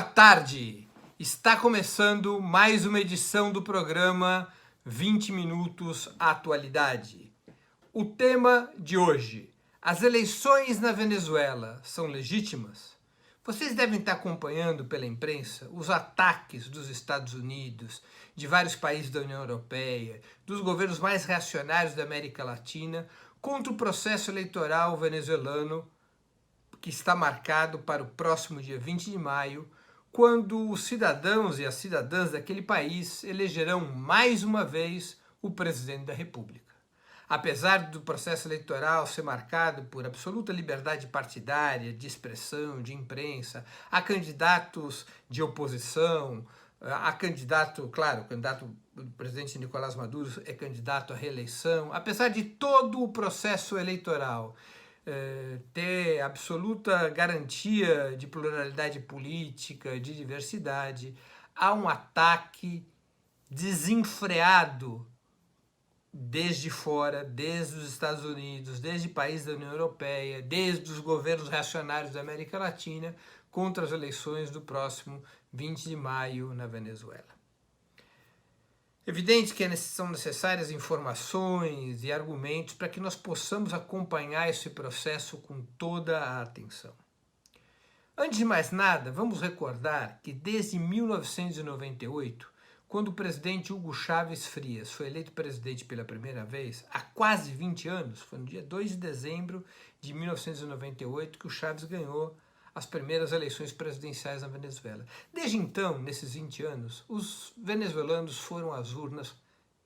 Boa tarde! Está começando mais uma edição do programa 20 Minutos Atualidade. O tema de hoje: as eleições na Venezuela são legítimas? Vocês devem estar acompanhando pela imprensa os ataques dos Estados Unidos, de vários países da União Europeia, dos governos mais reacionários da América Latina contra o processo eleitoral venezuelano que está marcado para o próximo dia 20 de maio, quando os cidadãos e as cidadãs daquele país elegerão mais uma vez o presidente da República. Apesar do processo eleitoral ser marcado por absoluta liberdade partidária, de expressão, de imprensa, há candidatos de oposição, há candidato, claro, o candidato do presidente Nicolás Maduro é candidato à reeleição, apesar de todo o processo eleitoral ter absoluta garantia de pluralidade política, de diversidade, há um ataque desenfreado desde fora, desde os Estados Unidos, desde países da União Europeia, desde os governos reacionários da América Latina, contra as eleições do próximo 20 de maio na Venezuela. Evidente que são necessárias informações e argumentos para que nós possamos acompanhar esse processo com toda a atenção. Antes de mais nada, vamos recordar que desde 1998, quando o presidente Hugo Chávez Frías foi eleito presidente pela primeira vez, há quase 20 anos, foi no dia 2 de dezembro de 1998 que o Chávez ganhou as primeiras eleições presidenciais na Venezuela. Desde então, nesses 20 anos, os venezuelanos foram às urnas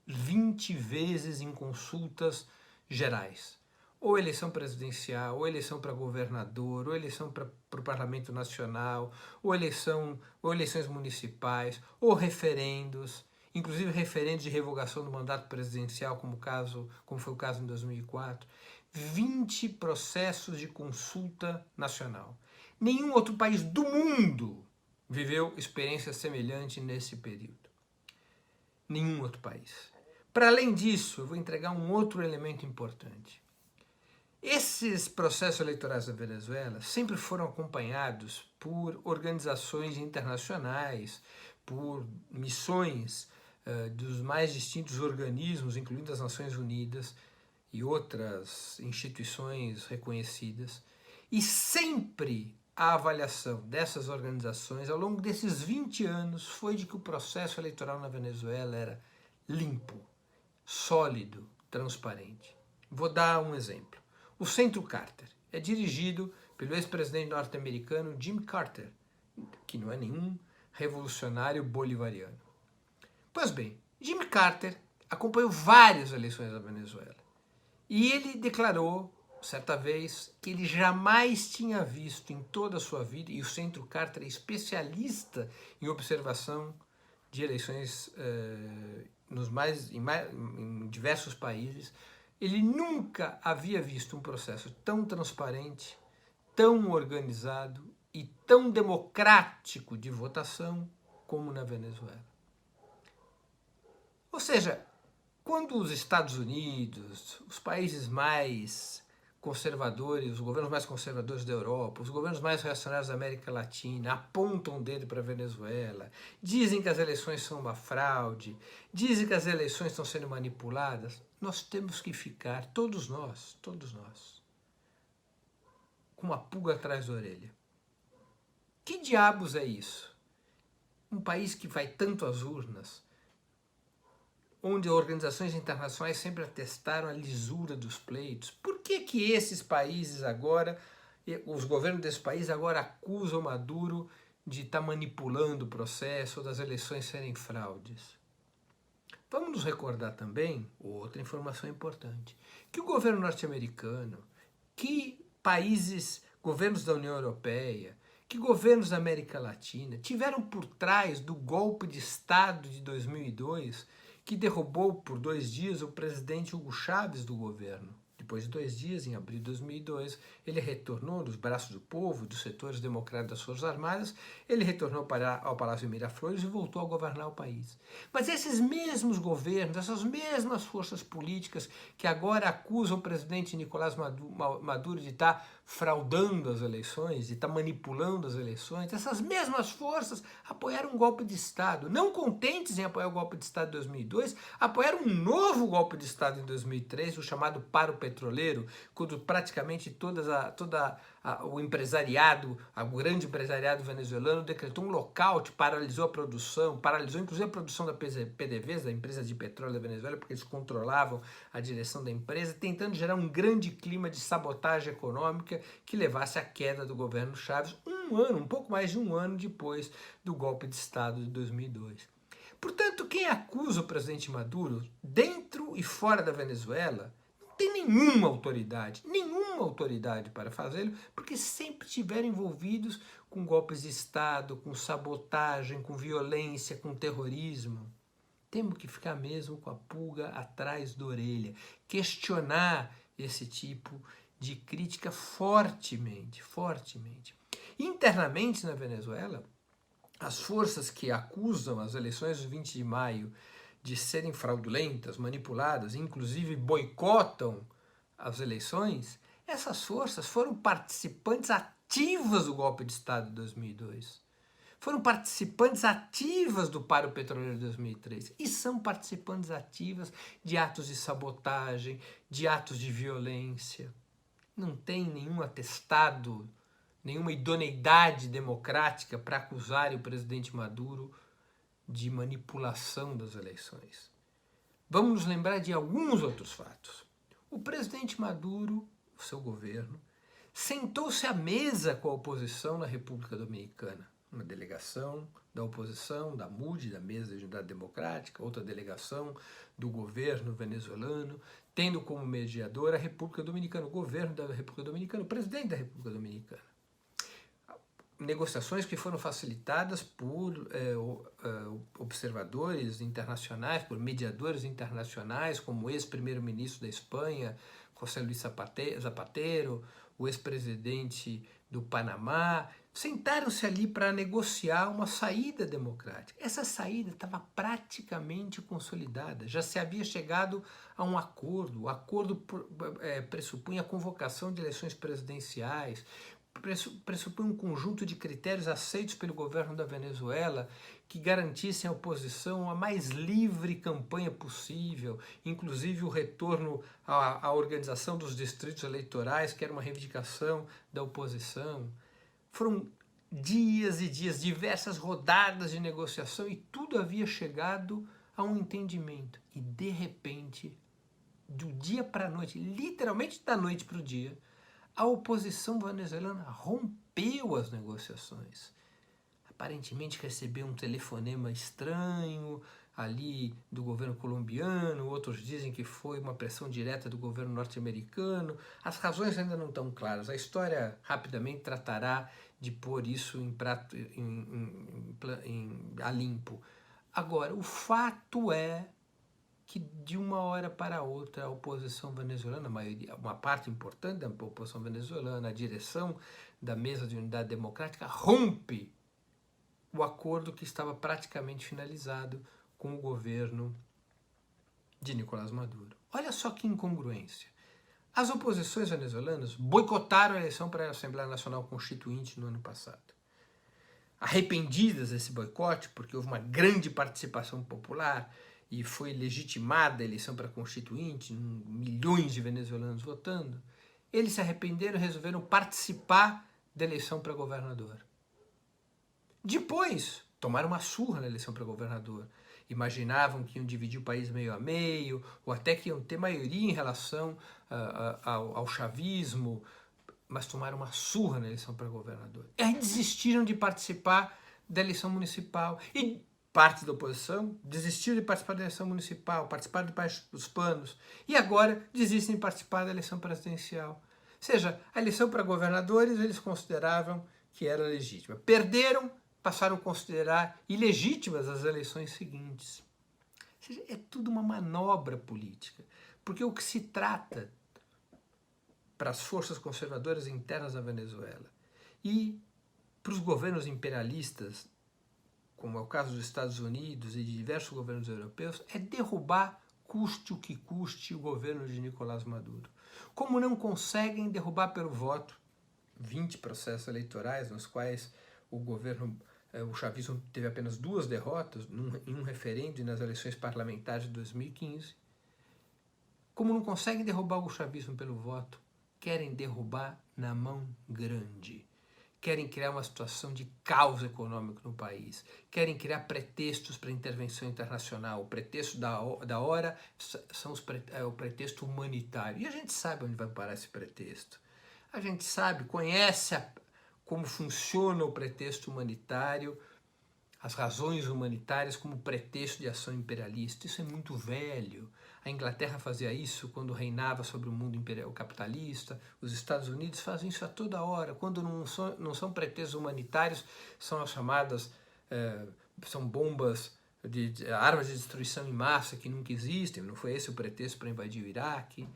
20 vezes em consultas gerais. Ou eleição presidencial, ou eleição para governador, ou eleição para o Parlamento Nacional, ou eleições municipais, ou referendos, inclusive referendos de revogação do mandato presidencial, como foi o caso em 2004. 20 processos de consulta nacional. Nenhum outro país do mundo viveu experiência semelhante nesse período. Nenhum outro país. Para além disso, eu vou entregar um outro elemento importante. Esses processos eleitorais da Venezuela sempre foram acompanhados por organizações internacionais, por missões dos mais distintos organismos, incluindo as Nações Unidas e outras instituições reconhecidas, e sempre a avaliação dessas organizações ao longo desses 20 anos foi de que o processo eleitoral na Venezuela era limpo, sólido, transparente. Vou dar um exemplo. O Centro Carter é dirigido pelo ex-presidente norte-americano Jimmy Carter, que não é nenhum revolucionário bolivariano. Pois bem, Jimmy Carter acompanhou várias eleições da Venezuela e ele declarou certa vez que ele jamais tinha visto em toda a sua vida, e o Centro Carter é especialista em observação de eleições em diversos países, ele nunca havia visto um processo tão transparente, tão organizado e tão democrático de votação como na Venezuela. Ou seja, quando os Estados Unidos, os países mais conservadores, os governos mais conservadores da Europa, os governos mais reacionários da América Latina apontam o dedo para a Venezuela, dizem que as eleições são uma fraude, dizem que as eleições estão sendo manipuladas, nós temos que ficar, todos nós, com uma pulga atrás da orelha. Que diabos é isso? Um país que vai tanto às urnas, onde organizações internacionais sempre atestaram a lisura dos pleitos. Por que esses países agora, os governos desses países agora acusam Maduro de estar manipulando o processo ou das eleições serem fraudes? Vamos nos recordar também, outra informação importante, que o governo norte-americano, que governos da União Europeia, que governos da América Latina tiveram por trás do golpe de Estado de 2002, que derrubou por 2 dias o presidente Hugo Chávez do governo. Depois de 2 dias, em abril de 2002, ele retornou nos braços do povo, dos setores democráticos das Forças Armadas, ele retornou ao Palácio Miraflores e voltou a governar o país. Mas esses mesmos governos, essas mesmas forças políticas que agora acusam o presidente Nicolás Maduro de estar fraudando as eleições e está manipulando as eleições, essas mesmas forças apoiaram um golpe de Estado. Não contentes em apoiar o golpe de Estado de 2002, apoiaram um novo golpe de Estado em 2003, o chamado Paro Petroleiro, quando praticamente o empresariado, o grande empresariado venezuelano decretou um lockout, paralisou a produção, paralisou inclusive a produção da PDVSA, da empresa de petróleo da Venezuela, porque eles controlavam a direção da empresa, tentando gerar um grande clima de sabotagem econômica que levasse à queda do governo Chávez um pouco mais de um ano depois do golpe de Estado de 2002. Portanto, quem acusa o presidente Maduro, dentro e fora da Venezuela, não tem nenhuma autoridade para fazê-lo, porque sempre estiveram envolvidos com golpes de Estado, com sabotagem, com violência, com terrorismo. Temos que ficar mesmo com a pulga atrás da orelha, questionar esse tipo de crítica fortemente. Internamente na Venezuela, as forças que acusam as eleições do 20 de maio de serem fraudulentas, manipuladas, inclusive boicotam as eleições, essas forças foram participantes ativas do golpe de Estado de 2002. Foram participantes ativas do Paro Petroleiro de 2003 e são participantes ativas de atos de sabotagem, de atos de violência. Não tem nenhum atestado, nenhuma idoneidade democrática para acusar o presidente Maduro de manipulação das eleições. Vamos nos lembrar de alguns outros fatos. O presidente Maduro, o seu governo, sentou-se à mesa com a oposição na República Dominicana. Uma delegação da oposição, da MUD, da Mesa de Unidade Democrática, outra delegação do governo venezuelano, tendo como mediador a República Dominicana, o governo da República Dominicana, o presidente da República Dominicana. Negociações que foram facilitadas por observadores internacionais, por mediadores internacionais, como o ex-primeiro-ministro da Espanha, José Luis Zapatero, o ex-presidente do Panamá, sentaram-se ali para negociar uma saída democrática. Essa saída estava praticamente consolidada, já se havia chegado a um acordo. O acordo pressupunha a convocação de eleições presidenciais, pressupõe um conjunto de critérios aceitos pelo governo da Venezuela que garantissem à oposição a mais livre campanha possível, inclusive o retorno à organização dos distritos eleitorais, que era uma reivindicação da oposição. Foram dias e dias, diversas rodadas de negociação e tudo havia chegado a um entendimento. E de repente, do dia para a noite, literalmente da noite para o dia, a oposição venezuelana rompeu as negociações. Aparentemente recebeu um telefonema estranho ali do governo colombiano, outros dizem que foi uma pressão direta do governo norte-americano. As razões ainda não estão claras. A história rapidamente tratará de pôr isso a limpo. Agora, o fato é que de uma hora para outra a oposição venezuelana, uma parte importante da oposição venezuelana, a direção da Mesa de Unidade Democrática, rompe o acordo que estava praticamente finalizado com o governo de Nicolás Maduro. Olha só que incongruência. As oposições venezuelanas boicotaram a eleição para a Assembleia Nacional Constituinte no ano passado. Arrependidas desse boicote, porque houve uma grande participação popular, e foi legitimada a eleição para constituinte, milhões de venezuelanos votando, eles se arrependeram e resolveram participar da eleição para governador. Depois, tomaram uma surra na eleição para governador. Imaginavam que iam dividir o país meio a meio, ou até que iam ter maioria em relação ao chavismo, mas tomaram uma surra na eleição para governador. E aí desistiram de participar da eleição municipal. E parte da oposição desistiu de participar da eleição municipal, participar debaixo dos panos, e agora desistem de participar da eleição presidencial. Ou seja, a eleição para governadores eles consideravam que era legítima. Perderam, passaram a considerar ilegítimas as eleições seguintes. Ou seja, é tudo uma manobra política, porque o que se trata para as forças conservadoras internas da Venezuela e para os governos imperialistas, como é o caso dos Estados Unidos e de diversos governos europeus, é derrubar, custe o que custe, o governo de Nicolás Maduro. Como não conseguem derrubar pelo voto, 20 processos eleitorais nos quais o governo, o chavismo teve apenas 2 derrotas, em um referendo e nas eleições parlamentares de 2015. Como não conseguem derrubar o chavismo pelo voto, querem derrubar na mão grande. Querem criar uma situação de caos econômico no país, querem criar pretextos para intervenção internacional. O pretexto da hora é o pretexto humanitário. E a gente sabe onde vai parar esse pretexto. A gente sabe, conhece como funciona o pretexto humanitário, as razões humanitárias como pretexto de ação imperialista. Isso é muito velho. A Inglaterra fazia isso quando reinava sobre o mundo imperial capitalista. Os Estados Unidos fazem isso a toda hora. Quando não são pretextos humanitários, são as chamadas, são bombas, armas de destruição em massa que nunca existem. Não foi esse o pretexto para invadir o Iraque.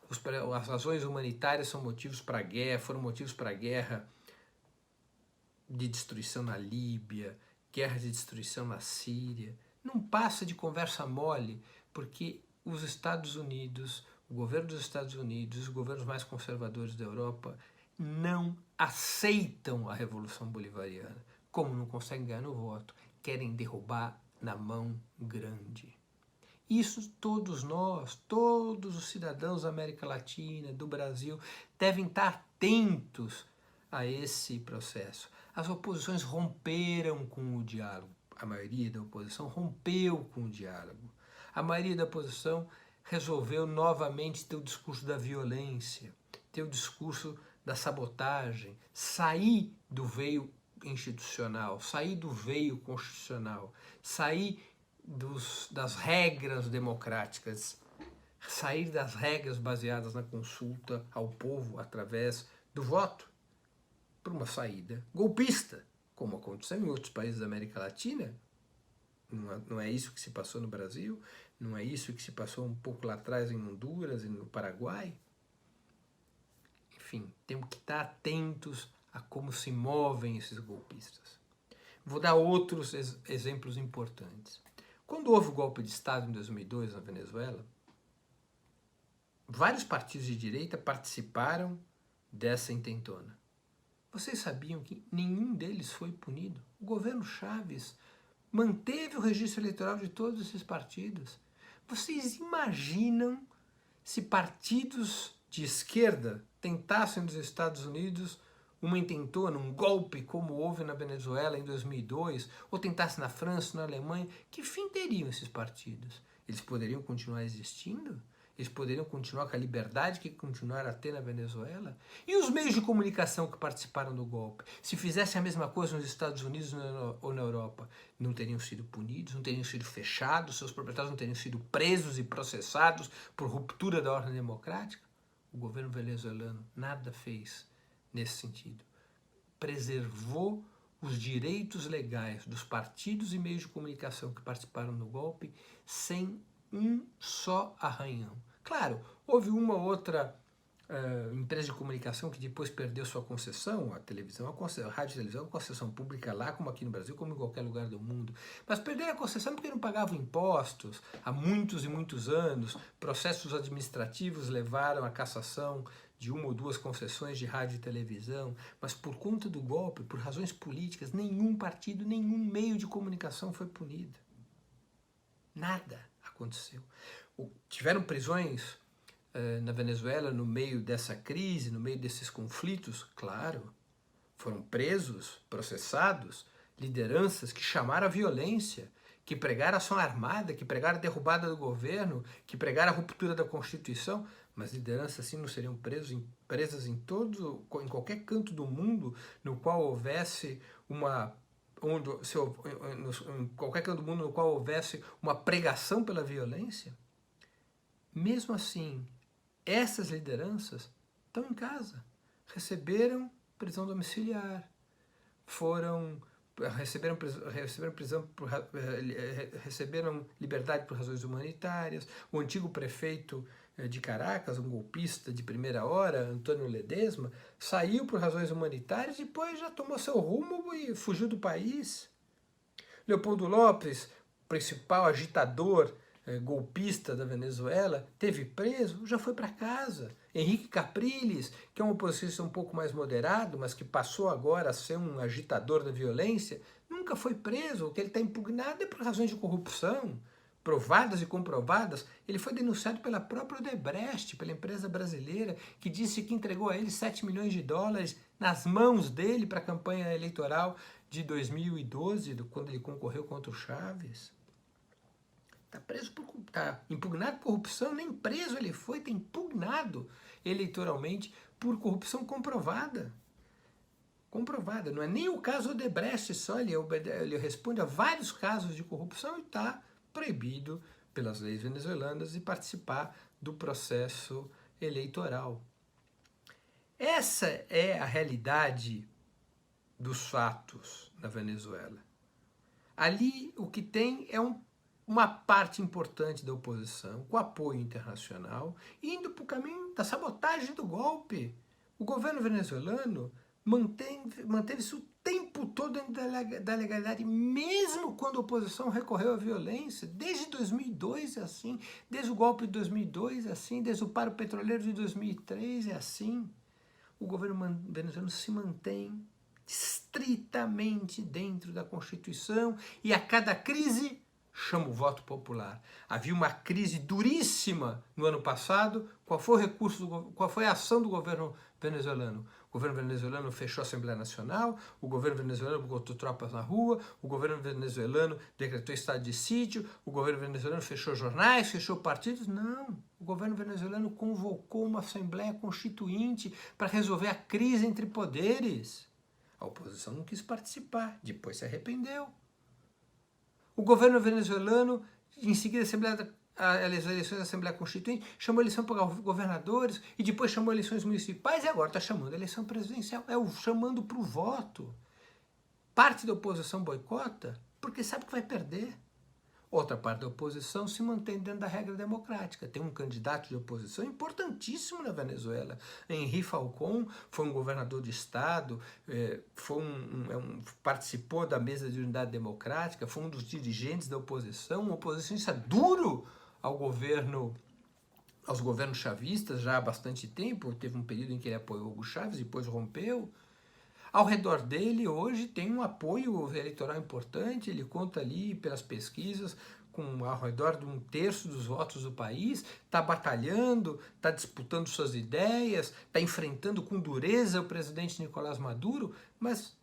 As razões humanitárias são motivos para a guerra, foram motivos para a guerra de destruição na Líbia, guerra de destruição na Síria. Não passa de conversa mole, porque os Estados Unidos, o governo dos Estados Unidos, os governos mais conservadores da Europa não aceitam a Revolução Bolivariana. Como não conseguem ganhar no voto, querem derrubar na mão grande. Isso todos nós, todos os cidadãos da América Latina, do Brasil, devem estar atentos a esse processo. As oposições romperam com o diálogo. A maioria da oposição rompeu com o diálogo. A maioria da oposição resolveu novamente ter o discurso da violência, ter o discurso da sabotagem, sair do veio institucional, sair do veio constitucional, sair das regras democráticas, sair das regras baseadas na consulta ao povo através do voto, por uma saída golpista, como aconteceu em outros países da América Latina. Não é isso que se passou no Brasil, não é isso que se passou um pouco lá atrás em Honduras e no Paraguai. Enfim, temos que estar atentos a como se movem esses golpistas. Vou dar outros exemplos importantes. Quando houve o golpe de Estado em 2002 na Venezuela, vários partidos de direita participaram dessa intentona. Vocês sabiam que nenhum deles foi punido? O governo Chávez manteve o registro eleitoral de todos esses partidos. Vocês imaginam se partidos de esquerda tentassem nos Estados Unidos uma intentona, um golpe como houve na Venezuela em 2002, ou tentasse na França, na Alemanha? Que fim teriam esses partidos? Eles poderiam continuar existindo? Eles poderiam continuar com a liberdade que continuaram a ter na Venezuela? E os meios de comunicação que participaram do golpe? Se fizessem a mesma coisa nos Estados Unidos ou na Europa, não teriam sido punidos, não teriam sido fechados, seus proprietários não teriam sido presos e processados por ruptura da ordem democrática? O governo venezuelano nada fez nesse sentido. Preservou os direitos legais dos partidos e meios de comunicação que participaram do golpe sem um só arranhão. Claro, houve uma outra empresa de comunicação que depois perdeu sua concessão, a televisão, a rádio e televisão, concessão pública lá, como aqui no Brasil, como em qualquer lugar do mundo. Mas perderam a concessão porque não pagavam impostos há muitos e muitos anos. Processos administrativos levaram à cassação de uma ou duas concessões de rádio e televisão, mas por conta do golpe, por razões políticas, nenhum partido, nenhum meio de comunicação foi punido. Nada aconteceu. Tiveram prisões na Venezuela no meio dessa crise, no meio desses conflitos? Claro. Foram presos, processados, lideranças que chamaram a violência, que pregaram a ação armada, que pregaram a derrubada do governo, que pregaram a ruptura da Constituição, mas lideranças assim não seriam presas em qualquer canto do mundo no qual houvesse em qualquer canto do mundo no qual houvesse uma pregação pela violência? Mesmo assim, essas lideranças estão em casa, receberam prisão domiciliar, receberam liberdade por razões humanitárias. O antigo prefeito de Caracas, um golpista de primeira hora, Antônio Ledesma, saiu por razões humanitárias e depois já tomou seu rumo e fugiu do país. Leopoldo Lopes, principal agitador golpista da Venezuela, teve preso, já foi para casa. Henrique Capriles, que é um oposição um pouco mais moderado, mas que passou agora a ser um agitador da violência, nunca foi preso. O que ele está impugnado é por razões de corrupção, provadas e comprovadas. Ele foi denunciado pela própria Odebrecht, pela empresa brasileira, que disse que entregou a ele 7 milhões de dólares nas mãos dele para a campanha eleitoral de 2012, quando ele concorreu contra o Chaves. Está preso tá impugnado por corrupção, nem preso ele foi, está impugnado eleitoralmente por corrupção comprovada. Comprovada. Não é nem o caso Odebrecht só, ele responde a vários casos de corrupção e está proibido pelas leis venezuelanas de participar do processo eleitoral. Essa é a realidade dos fatos na Venezuela. Ali o que tem é uma parte importante da oposição, com apoio internacional, indo para o caminho da sabotagem do golpe. O governo venezuelano manteve-se o tempo todo dentro da legalidade, mesmo quando a oposição recorreu à violência. Desde 2002 é assim, desde o golpe de 2002 é assim, desde o paro petroleiro de 2003 é assim. O governo venezuelano se mantém estritamente dentro da Constituição e a cada crise chama o voto popular. Havia uma crise duríssima no ano passado. Qual foi o recurso, qual foi a ação do governo venezuelano? O governo venezuelano fechou a Assembleia Nacional, o governo venezuelano botou tropas na rua, o governo venezuelano decretou estado de sítio, o governo venezuelano fechou jornais, fechou partidos. Não, o governo venezuelano convocou uma Assembleia Constituinte para resolver a crise entre poderes. A oposição não quis participar, depois se arrependeu. O governo venezuelano, em seguida as eleições da Assembleia Constituinte, chamou eleição para governadores e depois chamou eleições municipais e agora está chamando eleição presidencial. Chamando para o voto. Parte da oposição boicota porque sabe que vai perder. Outra parte da oposição se mantém dentro da regra democrática. Tem um candidato de oposição importantíssimo na Venezuela. Henri Falcón foi um governador de estado, participou da mesa de unidade democrática, foi um dos dirigentes da oposição, um oposicionista duro aos governos chavistas já há bastante tempo. Teve um período em que ele apoiou Hugo Chávez, depois rompeu. Ao redor dele, hoje, tem um apoio eleitoral importante, ele conta ali, pelas pesquisas, com ao redor de 1/3 dos votos do país, está batalhando, está disputando suas ideias, está enfrentando com dureza o presidente Nicolás Maduro, mas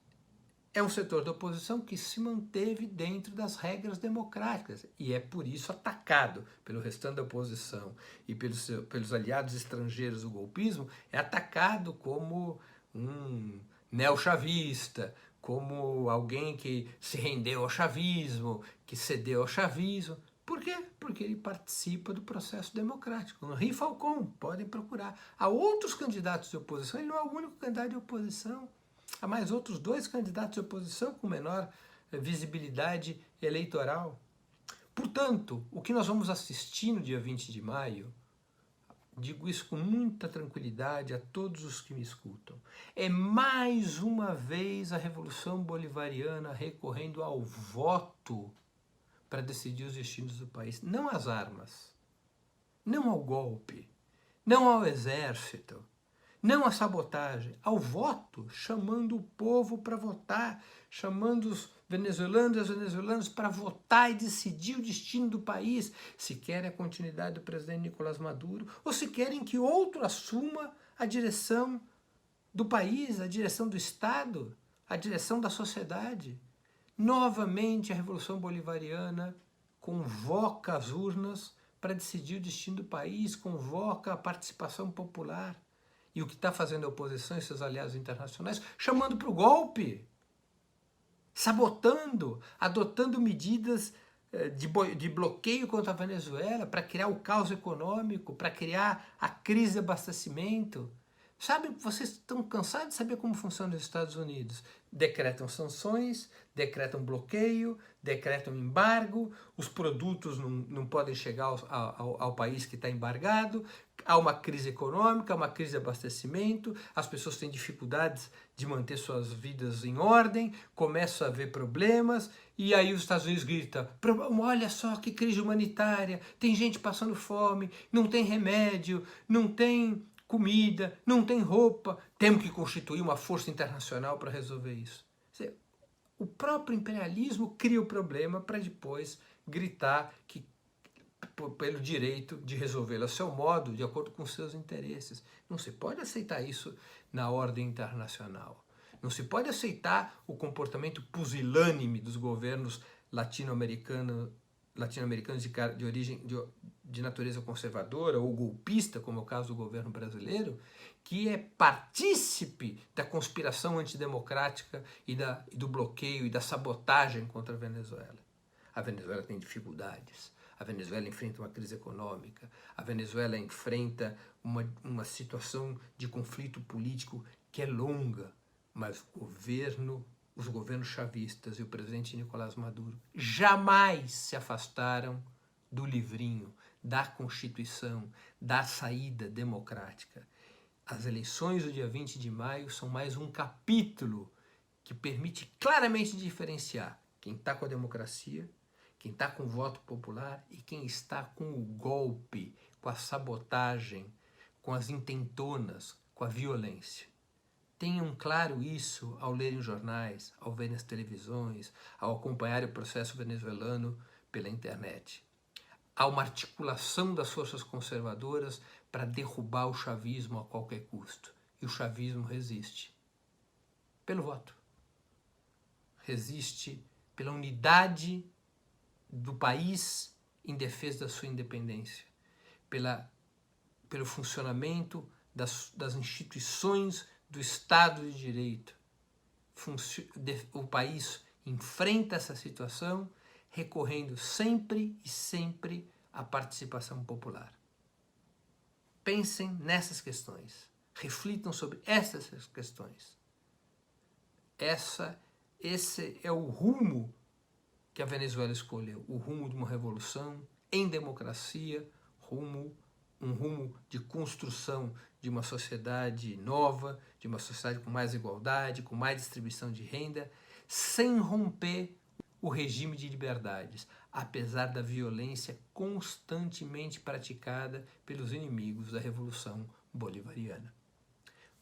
é um setor da oposição que se manteve dentro das regras democráticas e é por isso atacado pelo restante da oposição e pelos aliados estrangeiros do golpismo, é atacado como um neo-chavista, como alguém que se rendeu ao chavismo, que cedeu ao chavismo. Por quê? Porque ele participa do processo democrático. Henri Falcón, podem procurar. Há outros candidatos de oposição, ele não é o único candidato de oposição. Há mais outros 2 candidatos de oposição com menor visibilidade eleitoral. Portanto, o que nós vamos assistir no dia 20 de maio, digo isso com muita tranquilidade a todos os que me escutam, é mais uma vez a Revolução Bolivariana recorrendo ao voto para decidir os destinos do país, não às armas, não ao golpe, não ao exército, não à sabotagem, ao voto, chamando o povo para votar, chamando os venezuelanos e as venezuelanas para votar e decidir o destino do país, se querem a continuidade do presidente Nicolás Maduro ou se querem que outro assuma a direção do país, a direção do Estado, a direção da sociedade. Novamente a Revolução Bolivariana convoca as urnas para decidir o destino do país, convoca a participação popular. E o que está fazendo a oposição e seus aliados internacionais? Chamando para o golpe, sabotando, adotando medidas de bloqueio contra a Venezuela para criar o caos econômico, para criar a crise de abastecimento. Sabe, vocês estão cansados de saber como funciona os Estados Unidos. Decretam sanções, decretam bloqueio, decretam embargo, os produtos não podem chegar ao país que está embargado, Há uma crise econômica, há uma crise de abastecimento, as pessoas têm dificuldades de manter suas vidas em ordem, começam a haver problemas, e aí os Estados Unidos gritam, olha só que crise humanitária, tem gente passando fome, não tem remédio, não tem comida, não tem roupa, temos que constituir uma força internacional para resolver isso. O próprio imperialismo cria o problema para depois gritar que pelo direito de resolvê-lo a seu modo, de acordo com seus interesses. Não se pode aceitar isso na ordem internacional. Não se pode aceitar o comportamento pusilânime dos governos latino-americanos de natureza conservadora ou golpista, como é o caso do governo brasileiro, que é partícipe da conspiração antidemocrática e do bloqueio e da sabotagem contra a Venezuela. A Venezuela tem dificuldades. A Venezuela enfrenta uma crise econômica, a Venezuela enfrenta uma situação de conflito político que é longa, mas os governos chavistas e o presidente Nicolás Maduro jamais se afastaram do livrinho, da Constituição, da saída democrática. As eleições do dia 20 de maio são mais um capítulo que permite claramente diferenciar quem está com a democracia, quem está com o voto popular e quem está com o golpe, com a sabotagem, com as intentonas, com a violência. Tenham claro isso ao lerem os jornais, ao verem as televisões, ao acompanhar o processo venezuelano pela internet. Há uma articulação das forças conservadoras para derrubar o chavismo a qualquer custo. E o chavismo resiste pelo voto. Resiste pela unidade do país em defesa da sua independência, pelo funcionamento das instituições do Estado de Direito. O país enfrenta essa situação recorrendo sempre e sempre à participação popular. Pensem nessas questões, reflitam sobre essas questões. Esse é o rumo que a Venezuela escolheu, o rumo de uma revolução em democracia, um rumo de construção de uma sociedade nova, de uma sociedade com mais igualdade, com mais distribuição de renda, sem romper o regime de liberdades, apesar da violência constantemente praticada pelos inimigos da Revolução Bolivariana.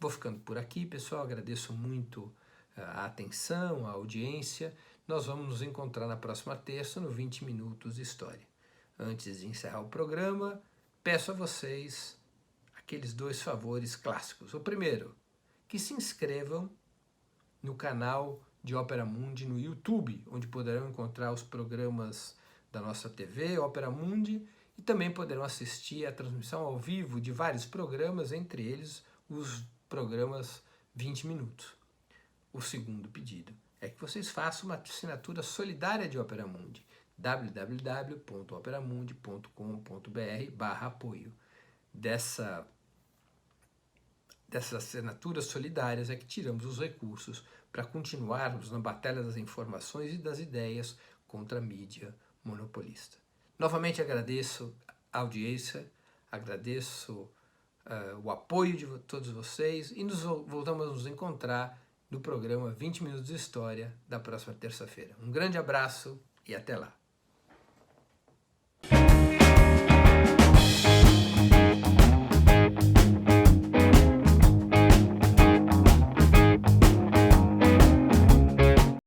Vou ficando por aqui, pessoal, agradeço muito a atenção, a audiência. Nós vamos nos encontrar na próxima terça no 20 Minutos de História. Antes de encerrar o programa, peço a vocês aqueles 2 favores clássicos. O primeiro, que se inscrevam no canal de Ópera Mundi no YouTube, onde poderão encontrar os programas da nossa TV, Ópera Mundi, e também poderão assistir a transmissão ao vivo de vários programas, entre eles os programas 20 Minutos. O segundo pedido é que vocês façam uma assinatura solidária de Ópera Mundi, www.operamundi.com.br/apoio. Dessas assinaturas solidárias é que tiramos os recursos para continuarmos na batalha das informações e das ideias contra a mídia monopolista. Novamente agradeço a audiência, agradeço o apoio de todos vocês e voltamos a nos encontrar no programa 20 Minutos de História da próxima terça-feira. Um grande abraço e até lá!